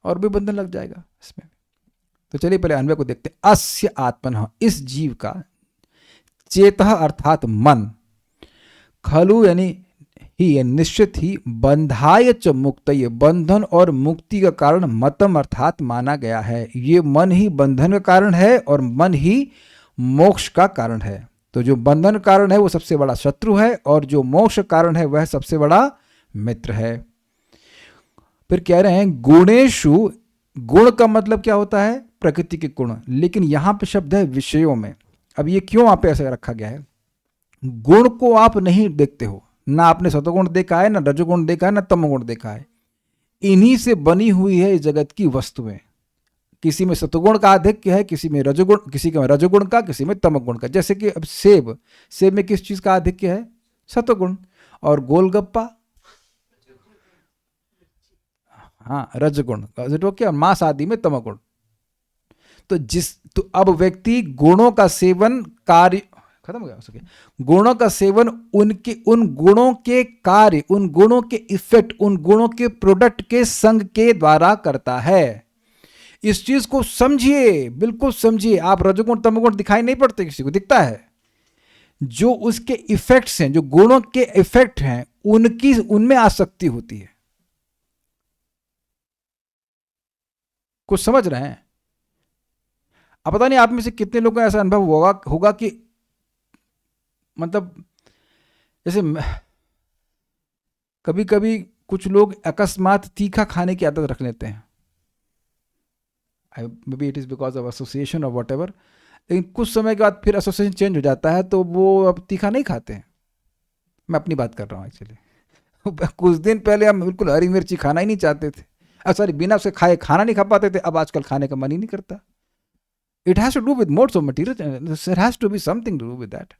और भी बंधन लग जाएगा इसमें। तो चलिए पहले अन्वय को देखते हैं। अस्य आत्मनः, इस जीव का, चेतः अर्थात मन, खलु यानी ही निश्चित ही, बंधाय च मुक्तये, बंधन और मुक्ति का कारण मतम अर्थात माना गया है। ये मन ही बंधन का कारण है और मन ही मोक्ष का कारण है। तो जो बंधन कारण है वो सबसे बड़ा शत्रु है, और जो मोक्ष कारण है वह सबसे बड़ा मित्र है। फिर कह रहे हैं गुणेशु, गुण का मतलब क्या होता है, प्रकृति के गुण, लेकिन यहां पे शब्द है विषयों में। अब ये क्यों वहां पे ऐसा रखा गया है, गुण को आप नहीं देखते हो, ना आपने सतोगुण देखा है, ना रजोगुण देखा है, ना तमोगुण देखा है, इन्हीं से बनी हुई है इस जगत की वस्तुएं। किसी में सतोगुण का आधिक्य है, किसी में रजोगुण, किसी के में रजोगुण का, किसी में तमोगुण का। जैसे कि अब सेब, सेब में किस चीज का आधिक्य है, सतोगुण, और गोलगप्पा, हाँ रजगुण, क्या मांस आदि में तमोगुण। तो अब व्यक्ति गुणों का सेवन, कार्य खत्म हो गया उसके, गुणों का सेवन उन गुणों के कार्य, उन गुणों के इफेक्ट, उन गुणों के प्रोडक्ट के संग के द्वारा करता है। इस चीज को समझिए, बिल्कुल समझिए। आप रजोगुण तमोगुण दिखाई नहीं पड़ते, किसी को दिखता है, जो उसके इफेक्ट्स हैं, जो गुणों के इफेक्ट हैं, उनमें आसक्ति होती है। कुछ समझ रहे हैं? अब पता नहीं आप में से कितने लोगों को ऐसा अनुभव होगा कि मतलब जैसे कभी कभी कुछ लोग अकस्मात तीखा खाने की आदत रख लेते हैं, may be it is because of association और वॉट एवर, लेकिन कुछ समय के बाद फिर एसोसिएशन चेंज हो जाता है, तो वो अब तीखा नहीं खाते हैं। मैं अपनी बात कर रहा हूँ एक्चुअली। कुछ दिन पहले हम बिल्कुल हरी मिर्ची खाना ही नहीं चाहते थे, सॉरी बिना उसे खाए खाना नहीं खा पाते थे, अब आजकल खाने का मन ही नहीं करता। It has to do with modes of material, there has to be something to do with that.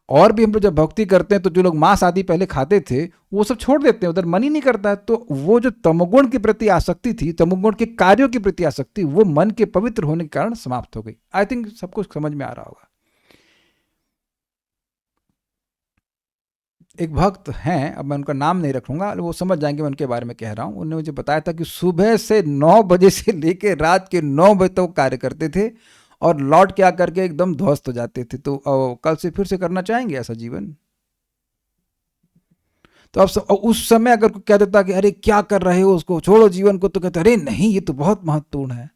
और भी हम लोग जब भक्ति करते हैं तो जो लोग मांस आदि पहले खाते थे वो सब छोड़ देते हैं, उधर मन ही नहीं करता है। तो वो जो तमोगुण के प्रति आसक्ति थी, तमोगुण के कार्यों के प्रति आसक्ति, वो मन के पवित्र होने के कारण समाप्त हो गई। आई थिंक सबको समझ में आ रहा होगा। एक भक्त हैं, अब मैं उनका नाम नहीं रखूंगा, वो समझ जाएंगे मैं उनके बारे में कह रहा हूं। उन्होंने मुझे बताया था कि सुबह से 9 बजे से लेकर रात के 9 बजे तक कार्य करते थे और लौट के आकर के एकदम ध्वस्त हो जाते थे। तो कल से फिर से करना चाहेंगे ऐसा जीवन? तो अब उस समय अगर कोई कह देता कि अरे क्या कर रहे हो, उसको छोड़ो जीवन को, तो कहते अरे नहीं ये तो बहुत महत्वपूर्ण है।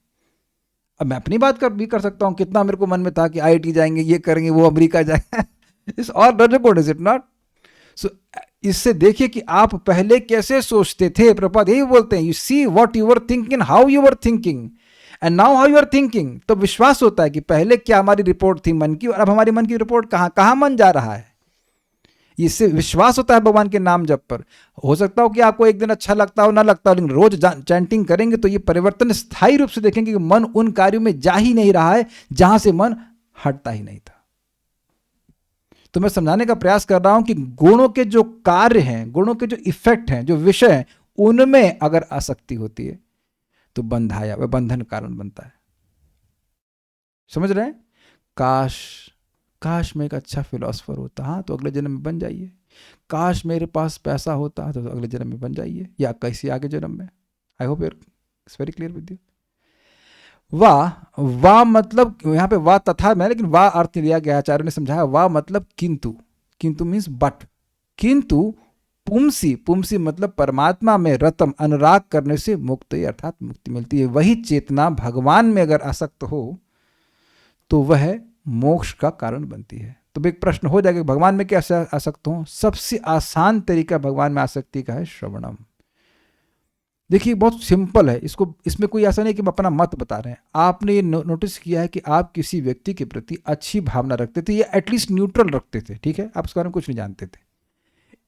अब मैं अपनी बात भी कर सकता हूँ, कितना मेरे को मन में था कि IIT जाएंगे, ये करेंगे, वो अमेरिका जाएंगे। इट्स ऑल रजोगुण, इज इट नॉट? सो इससे देखिए कि आप पहले कैसे सोचते थे। प्रभुपाद यही बोलते हैं, you see what you were thinking, how you were thinking and now how you are thinking. तो विश्वास होता है कि पहले क्या हमारी रिपोर्ट थी मन की, और अब हमारी मन की रिपोर्ट कहां मन जा रहा है। इससे विश्वास होता है भगवान के नाम जप पर। हो सकता हो कि आपको एक दिन अच्छा लगता हो, ना लगता हो, लेकिन रोज चैंटिंग करेंगे तो ये परिवर्तन स्थायी रूप से देखेंगे कि मन उन कार्यों में जा ही नहीं रहा है जहां से मन हटता ही नहीं था। तो मैं समझाने का प्रयास कर रहा हूं कि गुणों के जो कार्य हैं, गुणों के जो इफेक्ट हैं, जो विषय हैं, उनमें अगर आसक्ति होती है तो बंधाया, वह बंधन कारण बनता है। समझ रहे हैं? काश काश मैं एक अच्छा फिलोसफर होता, हाँ तो अगले जन्म में बन जाइए। काश मेरे पास पैसा होता तो अगले जन्म में बन जाइए, या कैसे आगे जन्म में। I hope it's very clear with you. वाह, वाह मतलब यहाँ पे वाह तथा में, लेकिन वाह अर्थ लिया गया, आचार्य ने समझाया वाह मतलब किंतु, किंतु मीन्स बट, किंतु पुंसी, पुंसी मतलब परमात्मा में रतम अनुराग करने से मुक्ति अर्थात मुक्ति मिलती है। वही चेतना भगवान में अगर आसक्त हो तो वह मोक्ष का कारण बनती है। तो एक प्रश्न हो जाएगा भगवान में कैसे आसक्त हो। सबसे आसान तरीका भगवान में आसक्ति का है श्रवणम। देखिए बहुत सिंपल है, इसको, इसमें कोई ऐसा नहीं कि हम अपना मत बता रहे हैं। आपने ये नोटिस किया है कि आप किसी व्यक्ति के प्रति अच्छी भावना रखते थे या एटलीस्ट न्यूट्रल रखते थे, ठीक है, आप उसके बारे में कुछ नहीं जानते थे।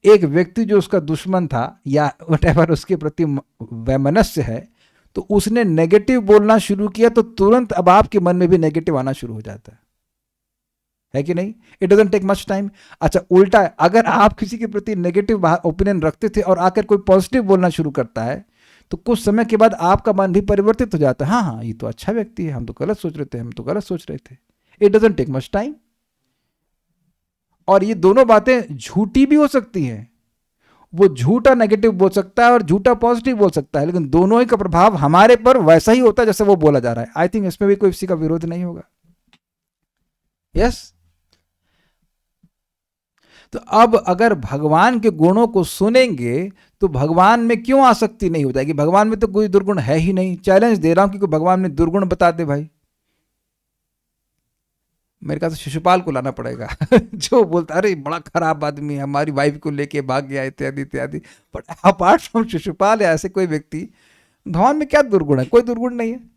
एक व्यक्ति जो उसका दुश्मन था या व्हाटएवर उसके प्रति वैमनस्य है, तो उसने नेगेटिव बोलना शुरू किया तो तुरंत अब आपके मन में भी नेगेटिव आना शुरू हो जाता है कि नहीं? It doesn't take much time. अच्छा उल्टा है, अगर आप किसी के प्रति नेगेटिव ओपिनियन रखते थे और आकर कोई पॉजिटिव बोलना शुरू करता है तो कुछ समय के बाद आपका मन भी परिवर्तित हो जाता है। हाँ हाँ ये तो अच्छा व्यक्ति है, हम तो गलत सोच रहे थे, हम तो गलत सोच रहे थे। It doesn't take much time. और ये दोनों बातें झूठी भी हो सकती हैं। वो झूठा नेगेटिव बोल सकता है और झूठा पॉजिटिव बोल सकता है, लेकिन दोनों ही का प्रभाव हमारे पर वैसा ही होता है जैसे वो बोला जा रहा है। आई थिंक इसमें भी कोई किसी का विरोध नहीं होगा। यस तो अब अगर भगवान के गुणों को सुनेंगे तो भगवान में क्यों आसक्ति नहीं हो जाएगी? भगवान में तो कोई दुर्गुण है ही नहीं। चैलेंज दे रहा हूं कि कोई भगवान में दुर्गुण बता दे भाई। मेरे ख्याल से शिशुपाल को लाना पड़ेगा जो बोलता अरे बड़ा खराब आदमी है, हमारी वाइफ को लेके भाग गया इत्यादि इत्यादि। बट अपार्ट फ्रॉम शिशुपाल या ऐसे कोई व्यक्ति, भगवान में क्या दुर्गुण है? कोई दुर्गुण नहीं है।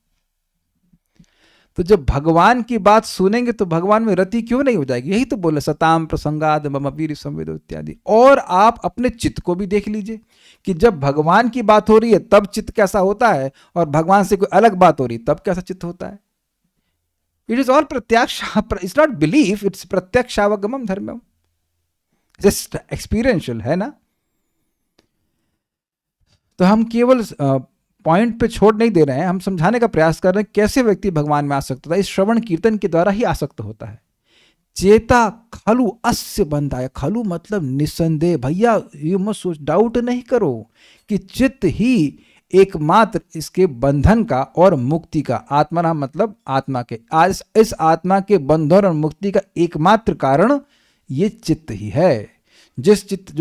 तो जब भगवान की बात सुनेंगे तो भगवान में रति क्यों नहीं हो जाएगी? यही तो बोले सताम प्रसंगाद मम वीर संवेदो इत्यादि। और आप अपने चित्त को भी देख लीजिए कि जब भगवान की बात हो रही है तब चित्त कैसा होता है, और भगवान से कोई अलग बात हो रही है तब कैसा चित्त होता है। इट इज ऑल प्रत्यक्ष, इट्स नॉट बिलीफ, इट्स प्रत्यक्षावगमम धर्मम, जस्ट एक्सपीरियंशियल है ना। तो हम केवल पॉइंट पे छोड़ नहीं दे रहे हैं, हम समझाने का प्रयास कर रहे हैं कैसे व्यक्ति भगवान में आसक्त होता है। इस श्रवण कीर्तन के द्वारा ही आसक्त होता है। चेता खलु अस्य बंधाय, खलु मतलब निसंदेह। भैया यू मत सोच, डाउट नहीं करो कि चित्त ही एकमात्र इसके बंधन का और मुक्ति का, आत्मा नाम मतलब आत्मा के, आज इस आत्मा के बंधन और मुक्ति का एकमात्र कारण ये चित्त ही है। जो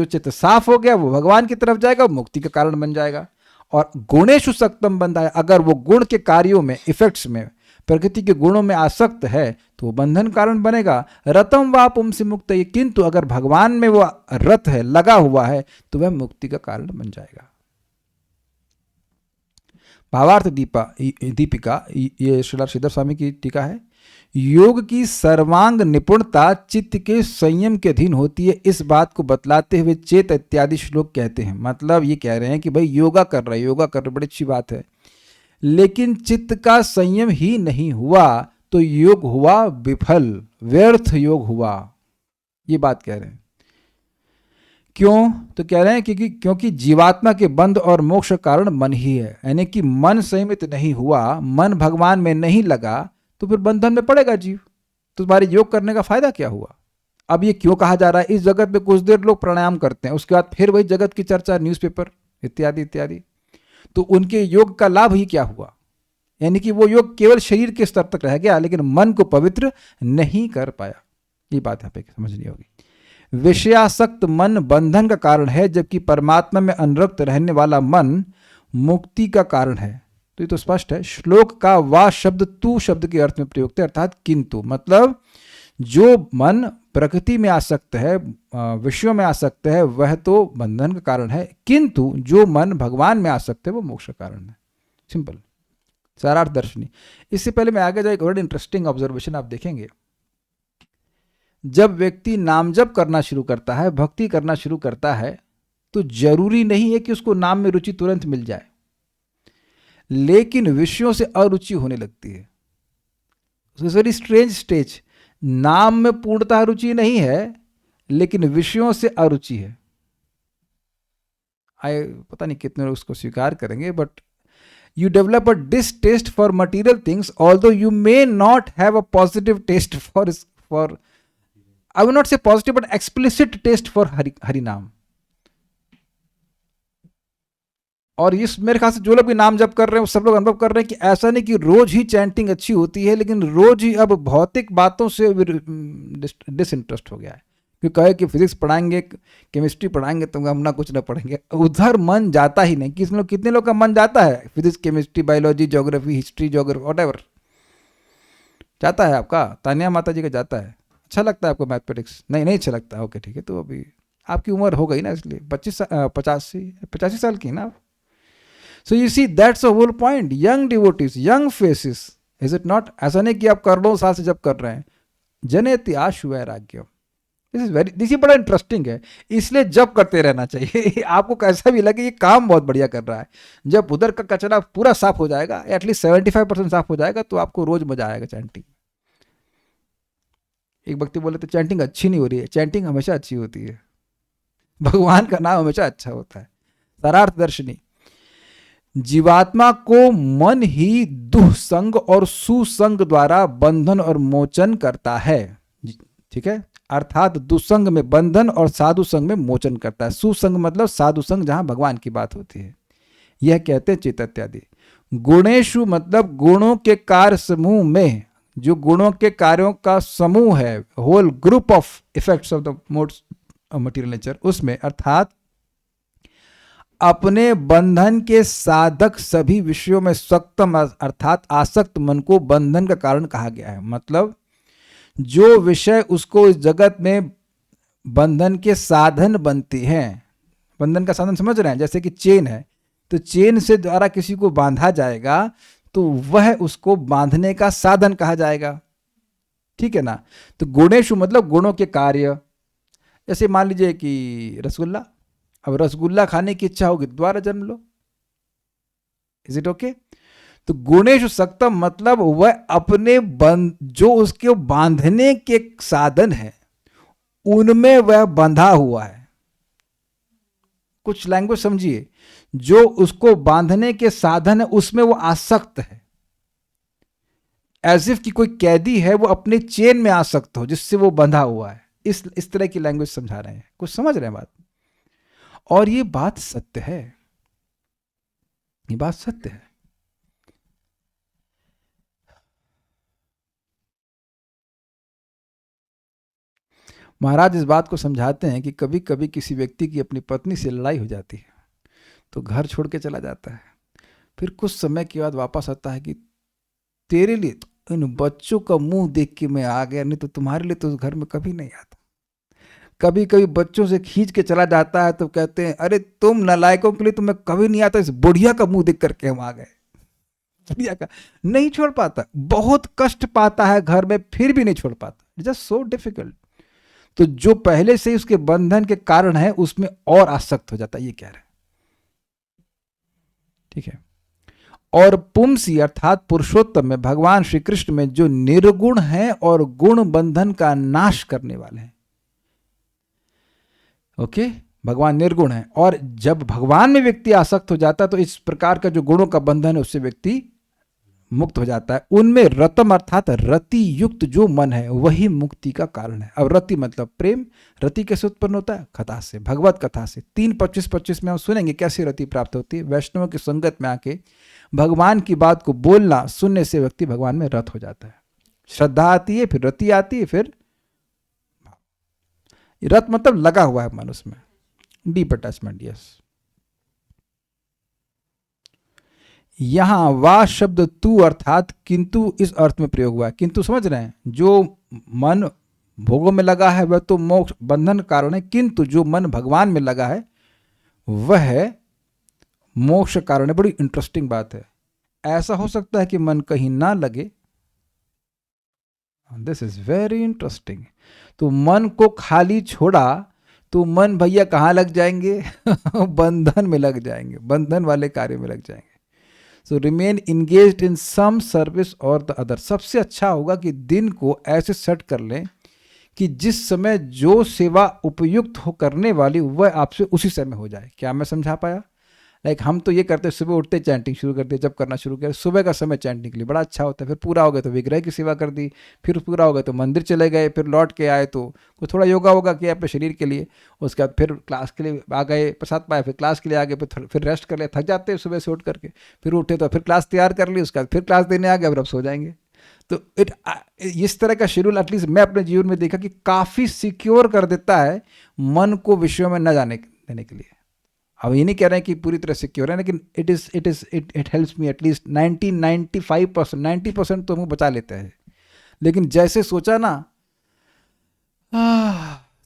चित्त साफ हो गया वो भगवान की तरफ जाएगा, मुक्ति का कारण बन जाएगा। और गुणेशु सक्तम बंधा है, अगर वो गुण के कार्यों में, इफेक्ट्स में, प्रकृति के गुणों में आसक्त है तो वो बंधन कारण बनेगा। रतम वा पुंसी मुक्त, किंतु अगर भगवान में वो रत है, लगा हुआ है, तो वह मुक्ति का कारण बन जाएगा। भावार्थ दीपिका, ये श्रीला श्रीधर स्वामी की टीका है। योग की सर्वांग निपुणता चित्त के संयम के अधीन होती है, इस बात को बतलाते हुए चेत इत्यादि श्लोक कहते हैं। मतलब ये कह रहे हैं कि भाई योगा कर रहे बड़ी अच्छी बात है, लेकिन चित्त का संयम ही नहीं हुआ तो योग हुआ विफल, व्यर्थ योग हुआ। ये बात कह रहे हैं। क्यों? तो कह रहे हैं क्योंकि जीवात्मा के बंध और मोक्ष का कारण मन ही है। यानी कि मन संयमित नहीं हुआ, मन भगवान में नहीं लगा, तो फिर बंधन में पड़ेगा जीव। तो तुम्हारे योग करने का फायदा क्या हुआ? अब ये क्यों कहा जा रहा है? इस जगत में कुछ देर लोग प्राणायाम करते हैं, उसके बाद फिर वही जगत की चर्चा, न्यूज़पेपर इत्यादि इत्यादि। तो उनके योग का लाभ ही क्या हुआ? यानी कि वो योग केवल शरीर के स्तर तक रह गया, लेकिन मन को पवित्र नहीं कर पाया। ये बात यहाँ पे समझनी होगी। विषयासक्त मन बंधन का कारण है, जबकि परमात्मा में अनुरक्त रहने वाला मन मुक्ति का कारण है। तो ये तो स्पष्ट है। श्लोक का वा शब्द तू शब्द के अर्थ में प्रयुक्त है, अर्थात किंतु, मतलब जो मन प्रकृति में आसक्त है, विषयों में आसक्त है, वह तो बंधन का कारण है, किंतु जो मन भगवान में आसक्त है वो मोक्ष का कारण है। सिंपल, सारार्थ दर्शनी। इससे पहले मैं आगे जाए, एक बड़ी इंटरेस्टिंग ऑब्जर्वेशन आप देखेंगे। जब व्यक्ति नाम जप करना शुरू करता है, भक्ति करना शुरू करता है, तो जरूरी नहीं है कि उसको नाम में रुचि तुरंत मिल जाए, लेकिन विषयों से अरुचि होने लगती है। Very strange stage. नाम में पूर्णतः रुचि नहीं है, लेकिन विषयों से अरुचि है। पता नहीं कितने लोग उसको स्वीकार करेंगे, but you develop a distaste for material things, although you may not have a positive taste for I will not say positive but explicit taste for Hari नाम। और इस मेरे ख्याल से जो लोग भी नाम जप कर रहे हैं वो सब लोग अनुभव कर रहे हैं कि ऐसा नहीं कि रोज ही चैंटिंग अच्छी होती है, लेकिन रोज ही अब भौतिक बातों से डिसइंटरेस्ट हो गया है। क्योंकि कहे कि फिजिक्स पढ़ाएंगे, केमिस्ट्री पढ़ाएंगे तो हम ना कुछ ना पढ़ेंगे, उधर मन जाता ही नहीं। कितने लोग का मन जाता है physics, chemistry, biology, geography, history, geography, whatever जाता है आपका? तानिया माता जी का जाता है। अच्छा लगता है आपको मैथमेटिक्स? नहीं अच्छा लगता। ओके ठीक है, तो अभी आपकी उम्र हो गई ना, इसलिए 85 साल की ना आप। So you see that's a whole point. Young devotees, young faces, is it not? ऐसा नहीं कि आप करोड़ों साल से जब कर रहे हैं। जनयति आशु वैराग्य, दिस ये बड़ा इंटरेस्टिंग है, इसलिए जब करते रहना चाहिए। आपको कैसा भी लगे ये काम बहुत बढ़िया कर रहा है। जब उधर का कचरा पूरा साफ हो जाएगा, एटलीस्ट 75% साफ हो जाएगा, तो आपको रोज मजा आएगा चैंटिंग। एक व्यक्ति बोले तो चैंटिंग अच्छी नहीं हो रही है। चैंटिंग हमेशा अच्छी होती है, भगवान का नाम हमेशा अच्छा होता है। सरार्थ दर्शनी, जीवात्मा को मन ही दुःसंग और सुसंग द्वारा बंधन और मोचन करता है। ठीक है, अर्थात दुसंग में बंधन और साधु संग में मोचन करता है। सुसंग मतलब साधु संग, जहां भगवान की बात होती है, यह कहते हैं चेतत्यादि। गुणेशु मतलब गुणों के कार्य समूह में, जो गुणों के कार्यों का समूह है, whole group of effects of the material nature, उसमें अर्थात अपने बंधन के साधक सभी विषयों में सक्तम अर्थात आसक्त मन को बंधन का कारण कहा गया है। मतलब जो विषय उसको इस जगत में बंधन के साधन बनती हैं। बंधन का साधन समझ रहे हैं? जैसे कि चेन है, तो चेन से द्वारा किसी को बांधा जाएगा तो वह उसको बांधने का साधन कहा जाएगा। ठीक है ना? तो गुणेशु मतलब गुणों के कार्य। जैसे मान लीजिए कि रसगुल्ला, अब रसगुल्ला खाने की इच्छा होगी, दोबारा जन्म लो। Is it okay? तो गुणेशु सक्तम मतलब वह अपने जो उसके बांधने के साधन है उनमें वह बंधा हुआ है। कुछ लैंग्वेज समझिए, जो उसको बांधने के साधन है उसमें वो आसक्त है। एज इफ कि कोई कैदी है, वो अपने चेन में आसक्त हो जिससे वो बंधा हुआ है। इस तरह की लैंग्वेज समझा रहे हैं। कुछ समझ रहे हैं बात? और ये बात सत्य है, ये बात सत्य है। महाराज इस बात को समझाते हैं कि कभी कभी किसी व्यक्ति की अपनी पत्नी से लड़ाई हो जाती है तो घर छोड़ के चला जाता है। फिर कुछ समय के बाद वापस आता है कि तेरे लिए तो इन बच्चों का मुंह देख के मैं आ गया, नहीं तो तुम्हारे लिए तो उस घर में कभी नहीं आता। कभी कभी बच्चों से खींच के चला जाता है तो कहते हैं अरे तुम नालायकों के लिए तो मैं कभी नहीं आता, इस बुढ़िया का मुंह देख करके हम आ गए। बुढ़िया का नहीं छोड़ पाता, बहुत कष्ट पाता है घर में, फिर भी नहीं छोड़ पाता। It's just so difficult. तो जो पहले से ही उसके बंधन के कारण है उसमें और आसक्त हो जाता है, ये कह रहे हैं। ठीक है। और पुंसी अर्थात पुरुषोत्तम में, भगवान श्री कृष्ण में जो निर्गुण है और गुण बंधन का नाश करने वाले हैं। ओके, भगवान निर्गुण है, और जब भगवान में व्यक्ति आसक्त हो जाता है तो इस प्रकार का जो गुणों का बंधन है उससे व्यक्ति मुक्त हो जाता है। उनमें रतम अर्थात रति युक्त जो मन है वही मुक्ति का कारण है। अब रति मतलब प्रेम। रति कैसे उत्पन्न होता है? कथा से, भगवत कथा से। 3:25-25 में हम सुनेंगे कैसे रति प्राप्त होती है। वैष्णवों की संगत में आके भगवान की बात को बोलना, सुनने से व्यक्ति भगवान में रत हो जाता है। श्रद्धा आती है, फिर रति आती है, फिर रत मतलब लगा हुआ है मन उसमें, डीप अटैचमेंट। यस, यहां वा शब्द तू अर्थात किंतु इस अर्थ में प्रयोग हुआ है। किंतु समझ रहे हैं, जो मन भोगों में लगा है वह तो मोक्ष बंधन कारण है, किंतु जो मन भगवान में लगा है वह मोक्ष कारण है। बड़ी इंटरेस्टिंग बात है। ऐसा हो सकता है कि मन कहीं ना लगे, दिस इज वेरी इंटरेस्टिंग। तो मन को खाली छोड़ा तो मन भैया कहाँ लग जाएंगे? बंधन में लग जाएंगे, बंधन वाले कार्य में लग जाएंगे। सो रिमेन इंगेज्ड इन सम सर्विस और द अदर। सबसे अच्छा होगा कि दिन को ऐसे सेट कर लें कि जिस समय जो सेवा उपयुक्त हो करने वाली वह आपसे उसी समय हो जाए। क्या मैं समझा पाया? लाइक हम तो ये करते सुबह उठते चैंटिंग शुरू करते, जब करना शुरू किया सुबह का समय चैंटिंग के लिए बड़ा अच्छा होता है, फिर पूरा हो गया तो विग्रह की सेवा कर दी, फिर पूरा हो गया तो मंदिर चले गए, फिर लौट के आए तो कोई थोड़ा योगा वोगा किया अपने शरीर के लिए, उसके बाद फिर क्लास के लिए आ गए, प्रसाद पाए, फिर क्लास के लिए आ गए, फिर रेस्ट कर लिया, थक जाते हैं सुबह से उठ करके, फिर उठे तो फिर क्लास तैयार कर ली, उसके बाद फिर क्लास देने आ गया, फिर अब सो जाएंगे। तो इस तरह का शेड्यूल एटलीस्ट मैं अपने जीवन में देखा कि काफ़ी सिक्योर कर देता है मन को विषयों में न जाने देने के लिए। अब ये नहीं कह रहे हैं कि पूरी तरह सिक्योर है, लेकिन इट हेल्प्स मी एटलीस्ट 95% 90% तो हम बचा लेते हैं। लेकिन जैसे सोचा ना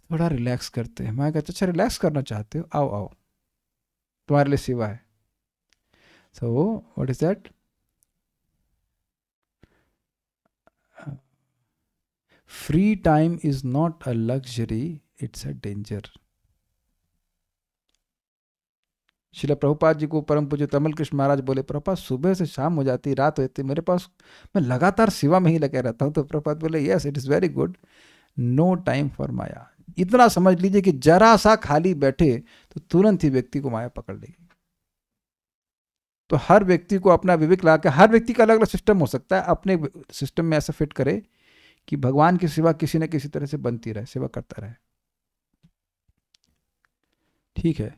थोड़ा रिलैक्स करते हैं, मैं कहता अच्छा रिलैक्स करना चाहते हो, आओ आओ तुम्हारे लिए सेवा है। So what is that? Free time is not a luxury, it's a danger. Srila Prabhupada ji को परम पूज्य तमिल कृष्ण महाराज बोले, प्रभुपाद सुबह से शाम हो जाती, रात हो जाती, मेरे पास मैं लगातार सेवा में ही लगा रहता हूँ। तो प्रभुपाद बोले yes it is very good, no time for maya. इतना समझ लीजिए कि जरा सा खाली बैठे तो तुरंत ही व्यक्ति को माया पकड़ लेगी। तो हर व्यक्ति को अपना विवेक ला के, हर व्यक्ति का अलग अलग सिस्टम हो सकता है, अपने सिस्टम में ऐसा फिट करे कि भगवान की सेवा किसी न किसी तरह से बनती रहे, सेवा करता रहे। ठीक है,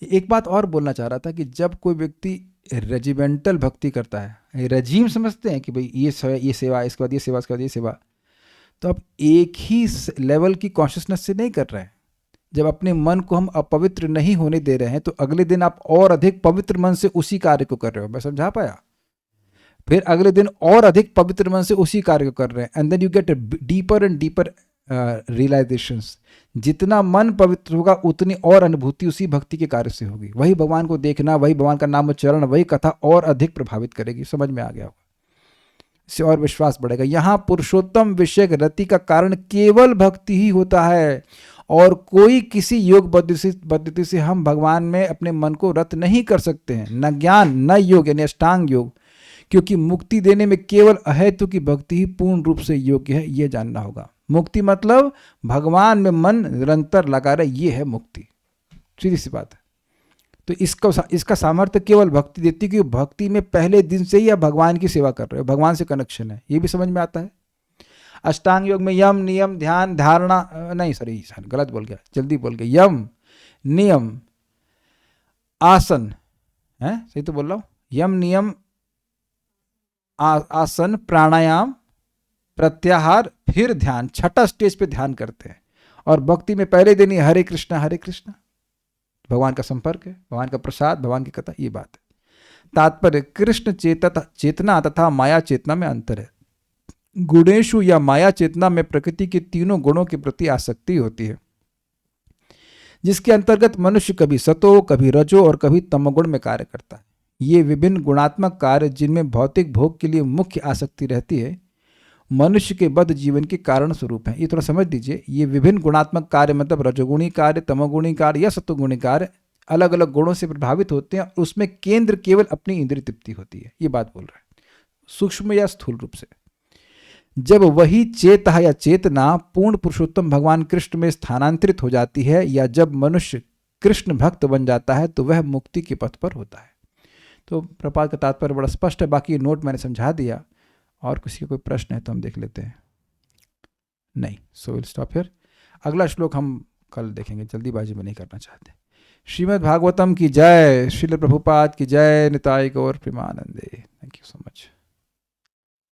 एक बात और बोलना चाह रहा था कि जब कोई व्यक्ति रेजिमेंटल भक्ति करता है, रजीम समझते हैं कि भाई ये सेवा, इसके बाद ये सेवा, इसके बाद ये सेवा, तो आप एक ही लेवल की कॉन्शियसनेस से नहीं कर रहे हैं। जब अपने मन को हम अपवित्र नहीं होने दे रहे हैं तो अगले दिन आप और अधिक पवित्र मन से उसी कार्य को कर रहे हो। मैं समझा पाया? फिर अगले दिन और अधिक पवित्र मन से उसी कार्य को कर रहे हैं, and then you get deeper and deeper realisations. जितना मन पवित्र होगा उतनी और अनुभूति उसी भक्ति के कार्य से होगी। वही भगवान को देखना, वही भगवान का नाम उच्चारण, वही कथा और अधिक प्रभावित करेगी। समझ में आ गया होगा? इससे और विश्वास बढ़ेगा। यहाँ पुरुषोत्तम विषय रति का कारण केवल भक्ति ही होता है, और कोई किसी योग पद्धति से हम भगवान में अपने मन को रत नहीं कर सकते हैं, न ज्ञान न योग यानी अष्टांग योग, क्योंकि मुक्ति देने में केवल अहेतु की भक्ति ही पूर्ण रूप से योग्य है, यह जानना होगा। मुक्ति मतलब भगवान में मन निरंतर लगा रहे, ये है मुक्ति। सीधी सी बात है। तो इसका सामर्थ्य केवल भक्ति देती, कि भक्ति में पहले दिन से ही आप भगवान की सेवा कर रहे हो, भगवान से कनेक्शन है, ये भी समझ में आता है। अष्टांग योग में यम नियम ध्यान धारणा, नहीं सॉरी गलत बोल गया, जल्दी बोल गया, यम नियम आसन है, सही तो बोल रहा हूँ, यम नियम आसन प्राणायाम प्रत्याहार फिर ध्यान, छठा स्टेज पे ध्यान करते हैं। और भक्ति में पहले दिन ही हरे कृष्णा भगवान का संपर्क है, भगवान का प्रसाद, भगवान की कथा, ये बात है। तात्पर्य कृष्ण चेतना तथा माया चेतना में अंतर है। गुणेशु या माया चेतना में प्रकृति के तीनों गुणों के प्रति आसक्ति होती है, जिसके अंतर्गत मनुष्य कभी सतो, कभी रजो और कभी तमोगुण में कार्य करता है। ये विभिन्न गुणात्मक कार्य जिनमें भौतिक भोग के लिए मुख्य आसक्ति रहती है, मनुष्य के बद्ध जीवन के कारण स्वरूप है। ये थोड़ा समझ लीजिए। ये विभिन्न गुणात्मक कार्य मतलब रजोगुणी कार्य, तमोगुणी कार्य या सत्वगुणी कार्य अलग अलग गुणों से प्रभावित होते हैं, उसमें केंद्र केवल अपनी इंद्रिय तृप्ति होती है। ये बात बोल रहे हैं सूक्ष्म या स्थूल रूप से। जब वही चेता या चेतना पूर्ण पुरुषोत्तम भगवान कृष्ण में स्थानांतरित हो जाती है, या जब मनुष्य कृष्ण भक्त बन जाता है, तो वह मुक्ति के पथ पर होता है। तो प्रपात का तात्पर्य बड़ा स्पष्ट है, बाकी नोट मैंने समझा दिया। और किसी का कोई प्रश्न है तो हम देख लेते हैं। नहीं, सो विल स्टॉप हियर। अगला श्लोक हम कल देखेंगे, जल्दीबाजी में नहीं करना चाहते। श्रीमद् भागवतम की जय, श्रील प्रभुपाद की जय, निताई गौर प्रेमानंदे। Thank you so much.